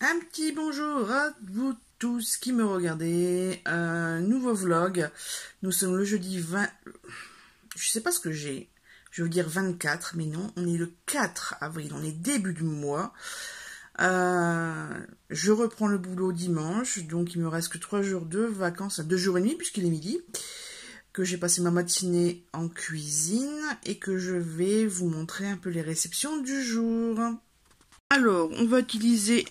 Un petit bonjour à vous tous qui me regardez. Un nouveau vlog. Nous sommes le jeudi 20. Je sais pas ce que j'ai. Je veux dire 24, mais non, on est le 4 avril. On est début du mois. Je reprends le boulot dimanche. Donc il me reste que 3 jours de vacances. 2 jours et demi puisqu'il est midi. Que j'ai passé ma matinée en cuisine. Et que je vais vous montrer un peu les réceptions du jour. Alors, on va utiliser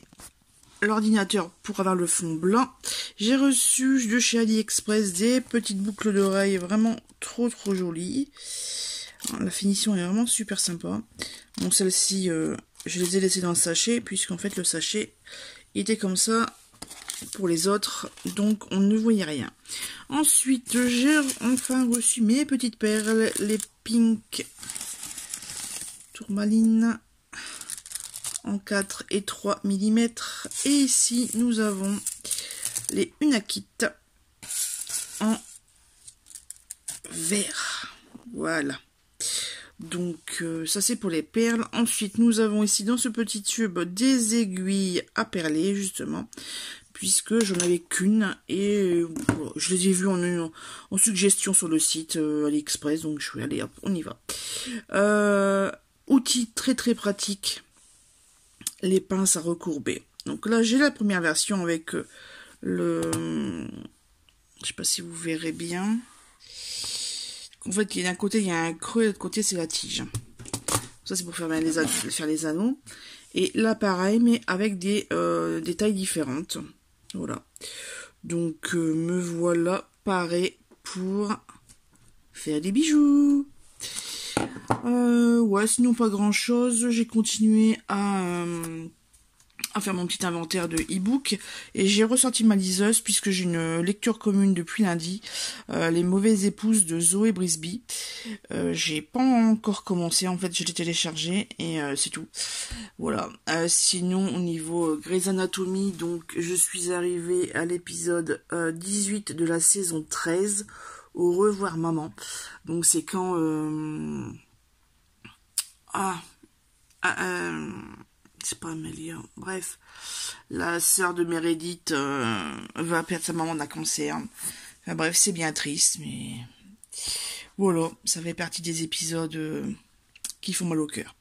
l'ordinateur pour avoir le fond blanc. J'ai reçu de chez AliExpress des petites boucles d'oreilles vraiment trop jolies. La finition est vraiment super sympa. Bon, celle-ci, je les ai laissées dans le sachet, puisqu'en fait le sachet était comme ça pour les autres, donc on ne voyait rien. Ensuite, j'ai enfin reçu mes petites perles, les Pink Tourmaline en 4 et 3 mm. Et ici, nous avons les Unakit en vert. Voilà. Donc, ça c'est pour les perles. Ensuite, nous avons ici dans ce petit tube des aiguilles à perler, justement. Puisque j'en avais qu'une. Et je les ai vues en suggestion sur le site AliExpress. Donc, je vais aller, hop, on y va. Outil très pratique. Les pinces à recourber. Donc là, j'ai la première version avec le... Je sais pas si vous verrez bien. En fait, d'un côté, il y a un creux, et de l'autre côté, c'est la tige. Ça, c'est pour faire les anneaux. Et là, pareil, mais avec des tailles différentes. Voilà. Donc, me voilà paré pour faire des bijoux. Ouais, sinon pas grand chose. J'ai continué à faire mon petit inventaire de e-book et j'ai ressorti ma liseuse puisque j'ai une lecture commune depuis lundi, Les mauvaises épouses de Zoé Brisby. J'ai pas encore commencé, en fait je l'ai téléchargé et c'est tout. Voilà. Sinon au niveau Grey's Anatomy, donc je suis arrivée à l'épisode 18 de la saison 13, Au revoir maman. Donc c'est quand c'est pas Amélia, bref, la sœur de Meredith va perdre sa maman d'un cancer. Enfin bref, c'est bien triste, mais voilà, ça fait partie des épisodes qui font mal au cœur.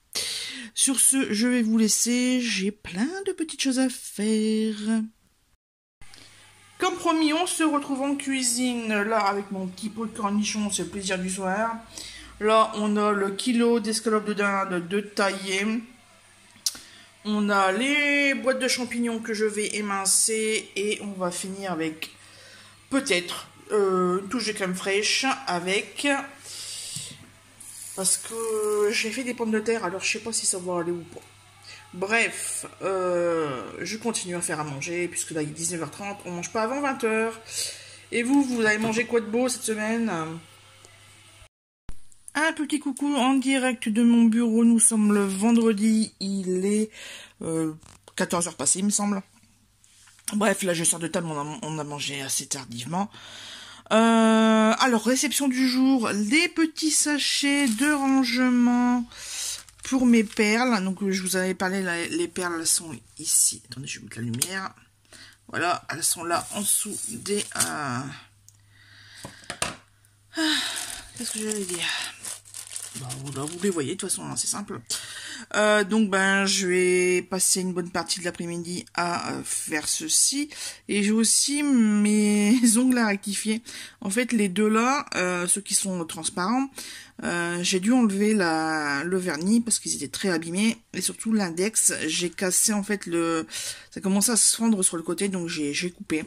Sur ce, je vais vous laisser, j'ai plein de petites choses à faire. Comme promis, on se retrouve en cuisine, là, avec mon petit pot de cornichons, c'est le plaisir du soir. Là, on a le kilo d'escalopes de dinde de taillé. On a les boîtes de champignons que je vais émincer. Et on va finir avec, peut-être, une touche de crème fraîche avec... Parce que j'ai fait des pommes de terre, alors je sais pas si ça va aller ou pas. Bref, je continue à faire à manger, puisque là il est 19h30, on mange pas avant 20h. Et vous avez mangé quoi de beau cette semaine ? Un petit coucou en direct de mon bureau, nous sommes le vendredi, il est 14h passé il me semble. Bref, là je sors de table, on a mangé assez tardivement. Alors, réception du jour, les petits sachets de rangement pour mes perles. Donc je vous avais parlé, les perles elles sont ici. Attendez, je vais mettre la lumière. Voilà, elles sont là en dessous des... Qu'est-ce que j'allais dire ? Bon, vous les voyez, de toute façon, hein, c'est simple. Donc, ben, je vais passer une bonne partie de l'après-midi à faire ceci. Et j'ai aussi mes ongles à rectifier. En fait, les deux là, ceux qui sont transparents, j'ai dû enlever le vernis parce qu'ils étaient très abîmés. Et surtout, l'index, j'ai cassé, en fait, ça commençait à se fendre sur le côté, donc j'ai coupé.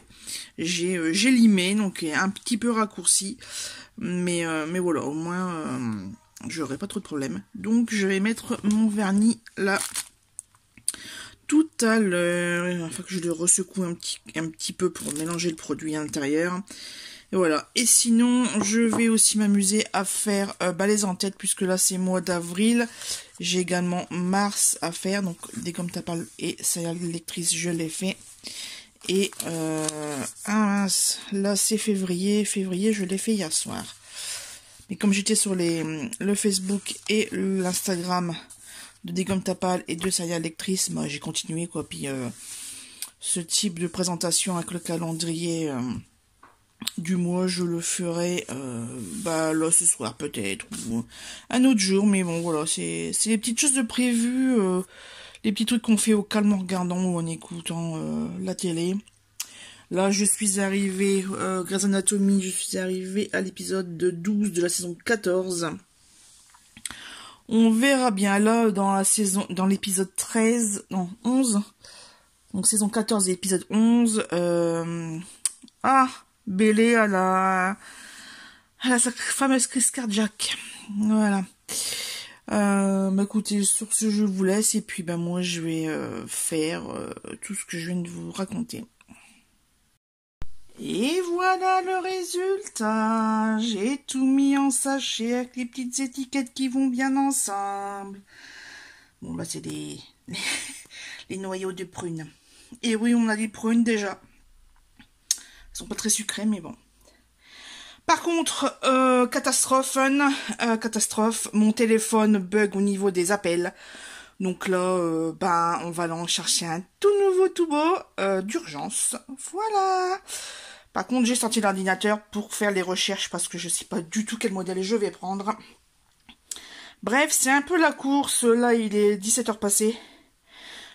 J'ai limé, donc un petit peu raccourci. Mais voilà, au moins... j'aurai pas trop de problème. Donc je vais mettre mon vernis là tout à l'heure. Il va falloir que je le ressecoue un petit peu pour mélanger le produit à l'intérieur. Et voilà. Et sinon, je vais aussi m'amuser à faire balaises en tête, puisque là c'est mois d'avril. J'ai également mars à faire. Donc des gommes tapal et céréales lectrices, je l'ai fait. Et là c'est février. Février, je l'ai fait hier soir. Mais comme j'étais sur le Facebook et l'Instagram de Des Gommes Tapal et de céréales lectrices, moi j'ai continué quoi. Puis ce type de présentation avec le calendrier du mois, je le ferai là ce soir peut-être, ou un autre jour, mais bon voilà, c'est les petites choses de prévues, les petits trucs qu'on fait au calme en regardant ou en écoutant la télé. Là, je suis arrivée, Grey's Anatomy, je suis arrivée à l'épisode 12 de la saison 14. On verra bien là, dans l'épisode 13, non, 11. Donc, saison 14 et épisode 11. Bélé à sa fameuse crise cardiaque. Voilà. Écoutez, sur ce, je vous laisse. Et puis, moi, je vais faire tout ce que je viens de vous raconter. Et voilà le résultat. J'ai tout mis en sachet avec les petites étiquettes qui vont bien ensemble. Bon, là, c'est les noyaux de prunes. Et oui, on a des prunes déjà. Elles sont pas très sucrées, mais bon. Par contre, catastrophe, mon téléphone bug au niveau des appels. Donc là, on va en chercher un tout nouveau, tout beau, d'urgence. Voilà. Par contre, j'ai sorti l'ordinateur pour faire les recherches parce que je sais pas du tout quel modèle je vais prendre. Bref, c'est un peu la course. Là, il est 17h passé.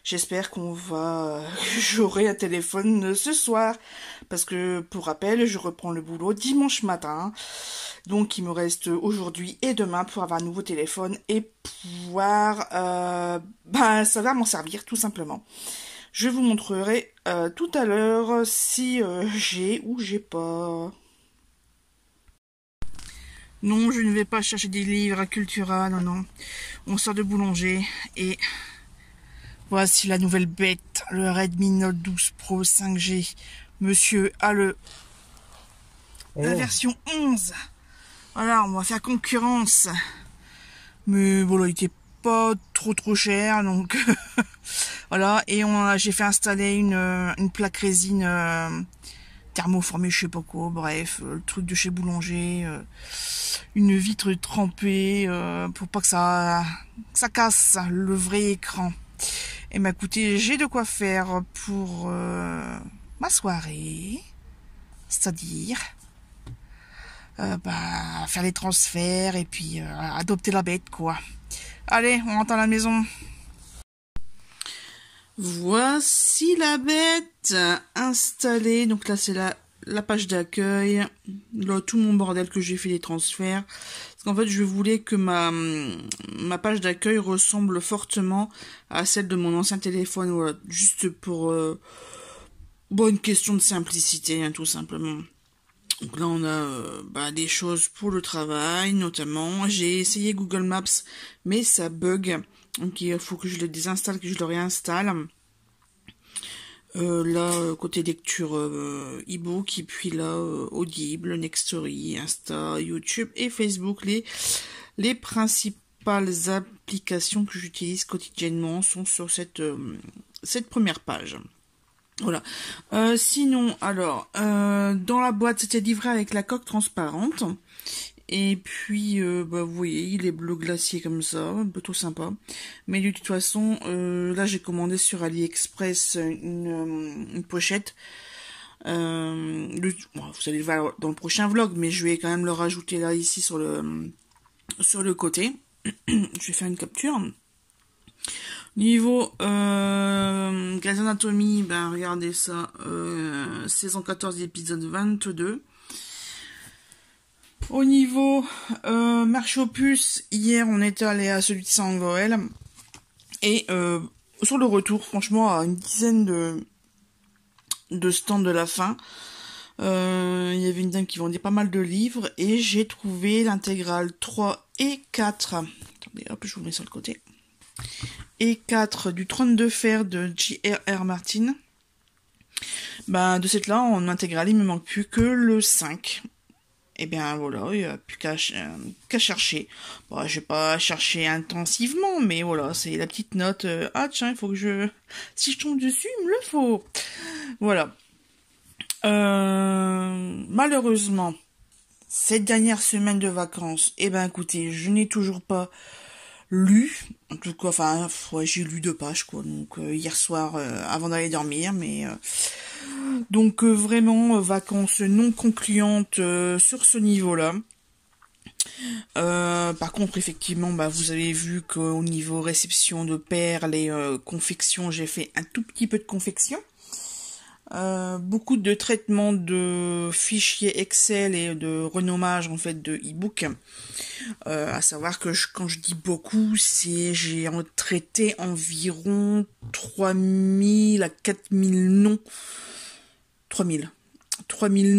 J'espère j'aurai un téléphone ce soir. Parce que, pour rappel, je reprends le boulot dimanche matin. Donc, il me reste aujourd'hui et demain pour avoir un nouveau téléphone et pouvoir, ça va m'en servir, tout simplement. Je vous montrerai tout à l'heure si j'ai ou j'ai pas. Non, je ne vais pas chercher des livres à Cultura, non. On sort de boulanger et voici la nouvelle bête, le Redmi Note 12 Pro 5G. Monsieur a la version 11. Voilà, on va faire concurrence. Mais voilà, il était pas trop cher, donc voilà. Et j'ai fait installer une plaque résine thermoformée, je sais pas quoi, bref, le truc de chez Boulanger, une vitre trempée pour pas que ça casse le vrai écran. Et écoutez, j'ai de quoi faire pour ma soirée, c'est-à-dire faire les transferts et puis adopter la bête, quoi. Allez, on rentre à la maison. Voici la bête installée. Donc là, c'est la page d'accueil. Là, tout mon bordel que j'ai fait les transferts. Parce qu'en fait, je voulais que ma page d'accueil ressemble fortement à celle de mon ancien téléphone. Voilà, juste pour une question de simplicité, hein, tout simplement. Donc là, on a des choses pour le travail, notamment. J'ai essayé Google Maps, mais ça bug. Donc il faut que je le désinstalle, que je le réinstalle. Là, côté lecture e-book, et puis là, Audible, Nextory, Insta, YouTube et Facebook. Les principales applications que j'utilise quotidiennement sont sur cette première page. Voilà. Sinon, alors, dans la boîte, c'était livré avec la coque transparente. Et puis, vous voyez, il est bleu glacier comme ça, un peu tout sympa. Mais de toute façon, là, j'ai commandé sur AliExpress une pochette. Vous allez le voir dans le prochain vlog, mais je vais quand même le rajouter là, ici, sur le côté. Je vais faire une capture. Niveau Grey's Anatomy, regardez ça, saison 14, épisode 22. Au niveau marché aux puces, hier on était allé à celui de Saint-Goël. Et sur le retour, franchement, à une dizaine de stands de la fin, il y avait une dame qui vendait pas mal de livres. Et j'ai trouvé l'intégrale 3 et 4. Attendez, hop, je vous mets sur le côté. Et 4 du Trône de Fer de J.R.R. Martin. De cette là, en intégrale, il me manque plus que le 5. Et bien voilà, il n'y a plus qu'à chercher. Bon, je vais pas chercher intensivement, mais voilà, c'est la petite note. Tiens, il faut que si je tombe dessus, il me le faut. Voilà. Malheureusement, cette dernière semaine de vacances, écoutez, je n'ai toujours pas lu. En tout cas, enfin, ouais, j'ai lu 2 pages, quoi. Donc, hier soir, avant d'aller dormir. Mais donc, vraiment, vacances non concluantes sur ce niveau-là. Par contre, effectivement, bah, vous avez vu qu'au niveau réception de perles et confection, j'ai fait un tout petit peu de confection. Beaucoup de traitements de fichiers Excel et de renommage en fait de e-book. À savoir que quand je dis beaucoup, c'est j'ai traité environ 3000 à 4000 noms. 3000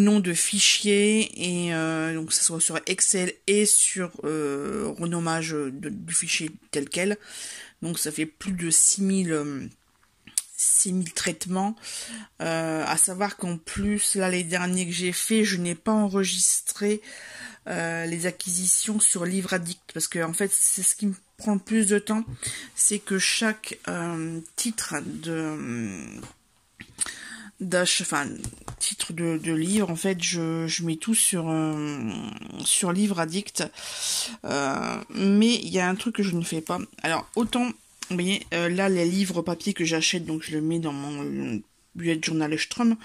noms de fichiers et donc ça soit sur Excel et sur renommage du fichier tel quel. Donc ça fait plus de 6000 traitements. À savoir qu'en plus, là, les derniers que j'ai fait, je n'ai pas enregistré les acquisitions sur Livre Addict. Parce que, en fait, c'est ce qui me prend le plus de temps. C'est que chaque titre titre de livre, en fait, je mets tout sur Livre Addict. Mais il y a un truc que je ne fais pas. Alors, autant... Vous voyez, là, les livres papier que j'achète, donc je le mets dans mon bullet journal Strom.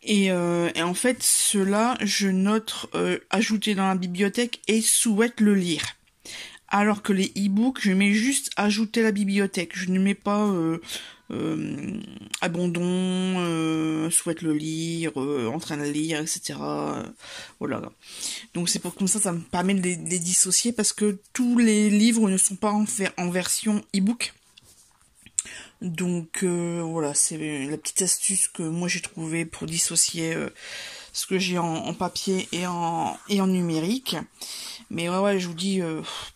Et en fait, ceux-là, je note ajouter dans la bibliothèque et souhaite le lire. Alors que les e-books, je mets juste ajouter la bibliothèque. Je ne mets pas abandon, souhaite le lire, en train de lire, etc. Voilà. Donc c'est pour comme ça me permet de les dissocier parce que tous les livres ne sont pas en version e-book. Donc voilà, c'est la petite astuce que moi j'ai trouvée pour dissocier ce que j'ai en papier et en numérique. Mais ouais, je vous dis,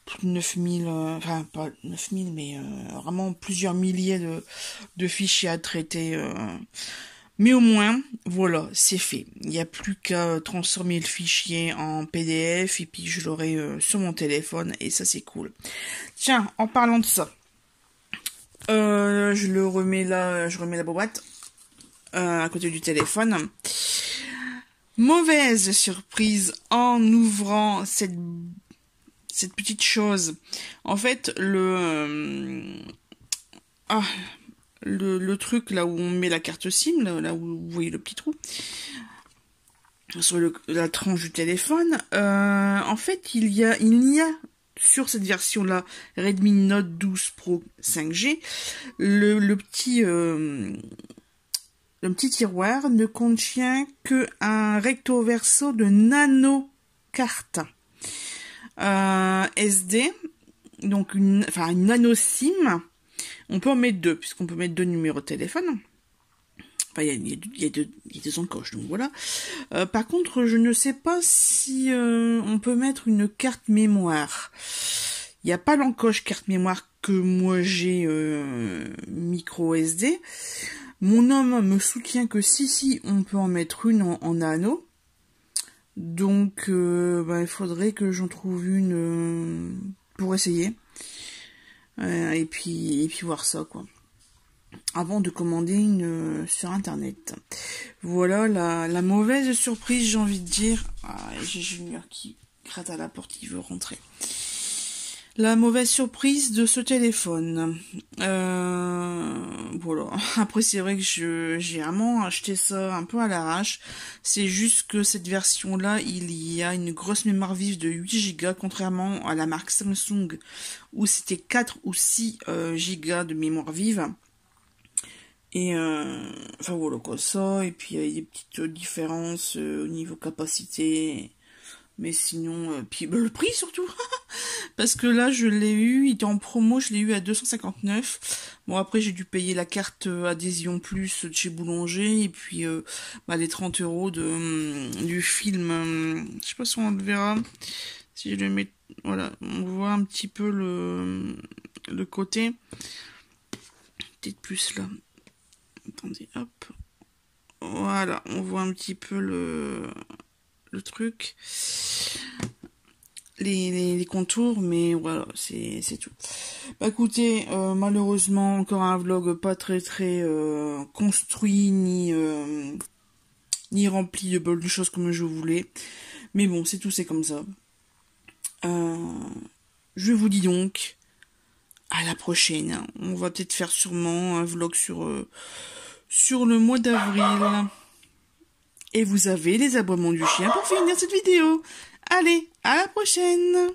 plus de 9000, enfin pas 9000, mais vraiment plusieurs milliers de fichiers à traiter. Mais au moins, voilà, c'est fait. Il n'y a plus qu'à transformer le fichier en PDF et puis je l'aurai sur mon téléphone et ça c'est cool. Tiens, en parlant de ça, je remets la boîte à côté du téléphone. Mauvaise surprise en ouvrant cette petite chose. En fait, le truc là où on met la carte SIM, là où vous voyez le petit trou, sur la tranche du téléphone, en fait, il y a sur cette version-là, Redmi Note 12 Pro 5G, le petit tiroir ne contient que un recto verso de nano carte SD, donc une nano SIM. On peut en mettre 2, puisqu'on peut mettre 2 numéros de téléphone. Enfin, il y a deux encoches, donc voilà. Par contre, je ne sais pas si on peut mettre une carte mémoire. Il n'y a pas l'encoche carte mémoire que moi j'ai micro SD. Mon homme me soutient que si, on peut en mettre une en nano. Donc, il faudrait que j'en trouve une pour essayer. Et puis voir ça, quoi. Avant de commander une sur internet. Voilà la mauvaise surprise, j'ai envie de dire. Ah, j'ai Junior qui gratte à la porte, il veut rentrer. La mauvaise surprise de ce téléphone. Voilà. Après, c'est vrai que j'ai vraiment acheté ça un peu à l'arrache. C'est juste que cette version-là, il y a une grosse mémoire vive de 8 Go, contrairement à la marque Samsung, où c'était 4 ou 6 Go de mémoire vive. Et enfin voilà quoi, ça, et puis il y a des petites différences au niveau capacité. Mais sinon, puis le prix surtout, parce que là je l'ai eu, il était en promo, je l'ai eu à 259. Bon après j'ai dû payer la carte adhésion plus de chez Boulanger, et puis les 30 € du film, je sais pas si on le verra, si je le mets, voilà, on voit un petit peu le côté, peut-être plus là, attendez, hop, voilà, on voit un petit peu le truc, les contours, mais voilà, c'est tout. Bah écoutez, malheureusement encore un vlog pas très construit ni rempli de bonnes choses comme je voulais, mais bon, c'est tout, c'est comme ça. je vous dis donc à la prochaine. On va peut-être faire sûrement un vlog sur le mois d'avril. Et vous avez les aboiements du chien pour finir cette vidéo. Allez, à la prochaine!